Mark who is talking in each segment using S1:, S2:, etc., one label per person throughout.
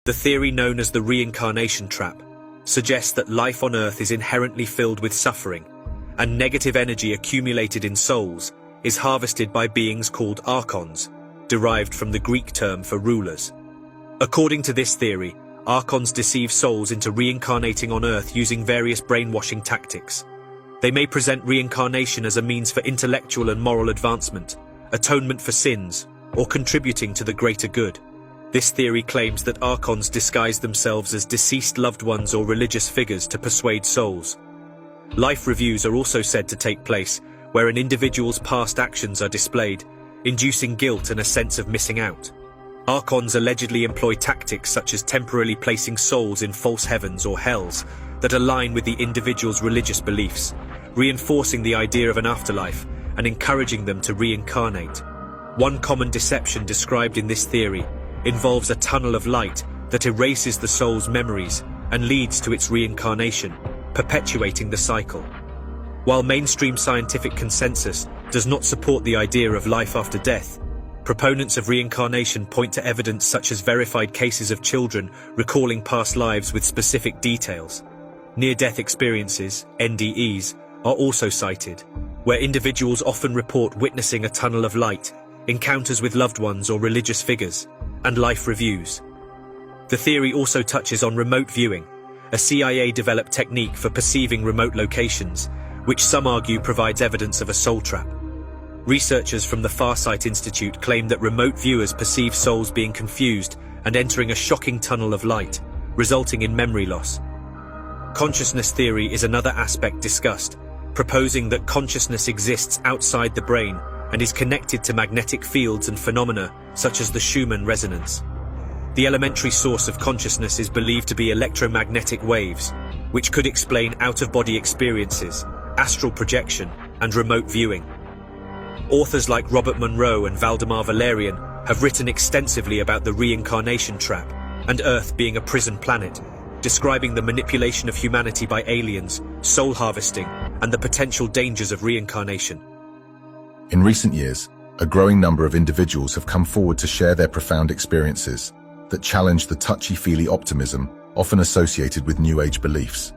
S1: The theory known as the reincarnation trap suggests that life on Earth is inherently filled with suffering, and negative energy accumulated in souls is harvested by beings called archons, derived from the Greek term for rulers. According to this theory, archons deceive souls into reincarnating on Earth using various brainwashing tactics. They may present reincarnation as a means for intellectual and moral advancement, atonement for sins, or contributing to the greater good. This theory claims that archons disguise themselves as deceased loved ones or religious figures to persuade souls. Life reviews are also said to take place, where an individual's past actions are displayed, inducing guilt and a sense of missing out. Archons allegedly employ tactics such as temporarily placing souls in false heavens or hells that align with the individual's religious beliefs, reinforcing the idea of an afterlife and encouraging them to reincarnate. One common deception described in this theory involves a tunnel of light that erases the soul's memories and leads to its reincarnation, perpetuating the cycle. While mainstream scientific consensus does not support the idea of life after death, proponents of reincarnation point to evidence such as verified cases of children recalling past lives with specific details. Near-death experiences, NDEs, are also cited, where individuals often report witnessing a tunnel of light, encounters with loved ones or religious figures, and life reviews. The theory also touches on remote viewing, a CIA-developed technique for perceiving remote locations, which some argue provides evidence of a soul trap. Researchers from the Farsight Institute claim that remote viewers perceive souls being confused and entering a shocking tunnel of light, resulting in memory loss. Consciousness theory is another aspect discussed, proposing that consciousness exists outside the brain and is connected to magnetic fields and phenomena such as the Schumann resonance. The elementary source of consciousness is believed to be electromagnetic waves, which could explain out-of-body experiences, astral projection, and remote viewing. Authors like Robert Monroe and Valdemar Valerian have written extensively about the reincarnation trap and Earth being a prison planet, describing the manipulation of humanity by aliens, soul harvesting, and the potential dangers of reincarnation.
S2: In recent years, a growing number of individuals have come forward to share their profound experiences that challenge the touchy-feely optimism often associated with New Age beliefs.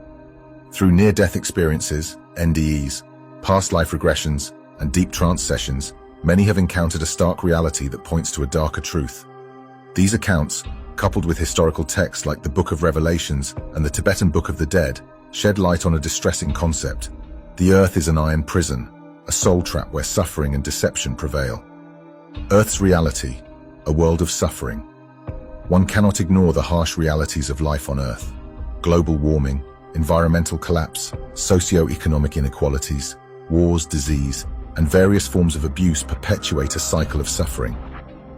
S2: Through near-death experiences, NDEs, past life regressions, and deep trance sessions, many have encountered a stark reality that points to a darker truth. These accounts, coupled with historical texts like the Book of Revelations and the Tibetan Book of the Dead, shed light on a distressing concept. The Earth is an iron prison, a soul trap where suffering and deception prevail. Earth's reality, a world of suffering. One cannot ignore the harsh realities of life on Earth. Global warming, environmental collapse, socio-economic inequalities, wars, disease, and various forms of abuse perpetuate a cycle of suffering.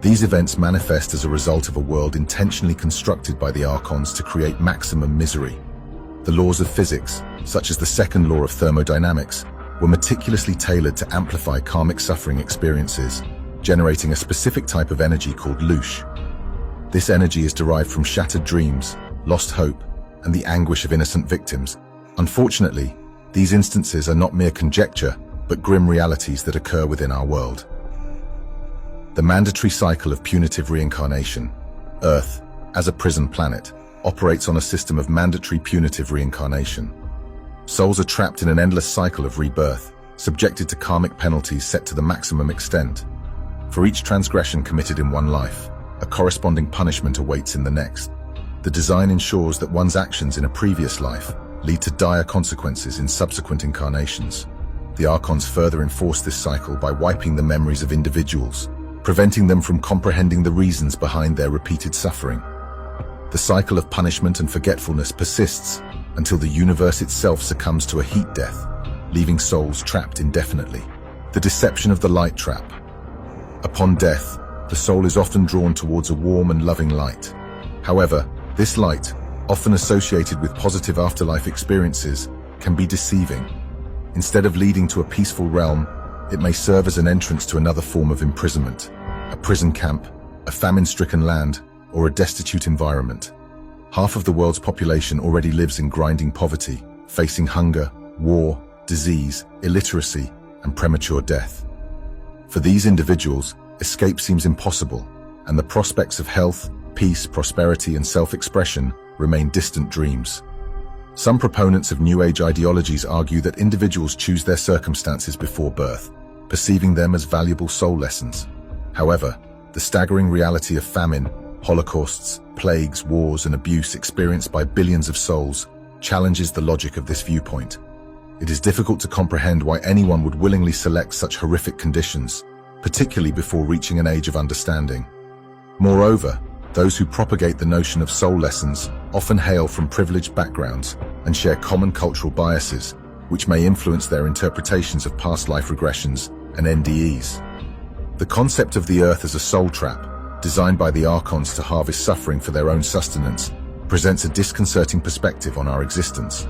S2: These events manifest as a result of a world intentionally constructed by the archons to create maximum misery. The laws of physics, such as the second law of thermodynamics, were meticulously tailored to amplify karmic suffering experiences, generating a specific type of energy called loosh. This energy is derived from shattered dreams, lost hope, and the anguish of innocent victims. Unfortunately, these instances are not mere conjecture, but grim realities that occur within our world. The mandatory cycle of punitive reincarnation. Earth, as a prison planet, operates on a system of mandatory punitive reincarnation. Souls are trapped in an endless cycle of rebirth, subjected to karmic penalties set to the maximum extent. For each transgression committed in one life, a corresponding punishment awaits in the next. The design ensures that one's actions in a previous life lead to dire consequences in subsequent incarnations. The archons further enforce this cycle by wiping the memories of individuals, preventing them from comprehending the reasons behind their repeated suffering. The cycle of punishment and forgetfulness persists until the universe itself succumbs to a heat death, leaving souls trapped indefinitely. The deception of the light trap. Upon death, the soul is often drawn towards a warm and loving light. However, this light, often associated with positive afterlife experiences, can be deceiving. Instead of leading to a peaceful realm, it may serve as an entrance to another form of imprisonment, a prison camp, a famine-stricken land, or a destitute environment. Half of the world's population already lives in grinding poverty, facing hunger, war, disease, illiteracy, and premature death. For these individuals, escape seems impossible, and the prospects of health, peace, prosperity, and self-expression remain distant dreams. Some proponents of New Age ideologies argue that individuals choose their circumstances before birth, perceiving them as valuable soul lessons. However, the staggering reality of famine, holocausts, plagues, wars, and abuse experienced by billions of souls challenges the logic of this viewpoint. It is difficult to comprehend why anyone would willingly select such horrific conditions, particularly before reaching an age of understanding. Moreover, those who propagate the notion of soul lessons often hail from privileged backgrounds and share common cultural biases, which may influence their interpretations of past life regressions and NDEs. The concept of the Earth as a soul trap, designed by the Archons to harvest suffering for their own sustenance, presents a disconcerting perspective on our existence.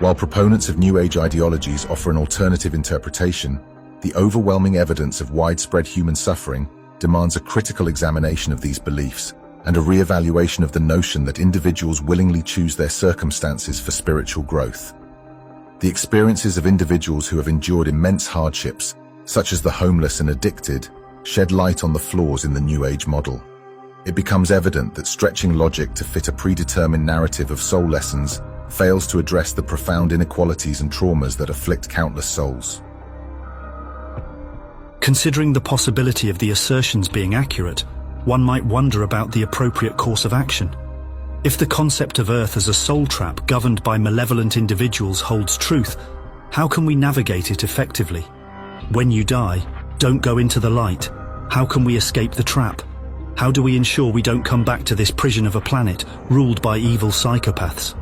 S2: While proponents of New Age ideologies offer an alternative interpretation, the overwhelming evidence of widespread human suffering demands a critical examination of these beliefs and a re-evaluation of the notion that individuals willingly choose their circumstances for spiritual growth. The experiences of individuals who have endured immense hardships, such as the homeless and addicted, shed light on the flaws in the New Age model. It becomes evident that stretching logic to fit a predetermined narrative of soul lessons fails to address the profound inequalities and traumas that afflict countless souls.
S3: Considering the possibility of the assertions being accurate, one might wonder about the appropriate course of action. If the concept of Earth as a soul trap governed by malevolent individuals holds truth, how can we navigate it effectively? When you die, don't go into the light. How can we escape the trap? How do we ensure we don't come back to this prison of a planet ruled by evil psychopaths?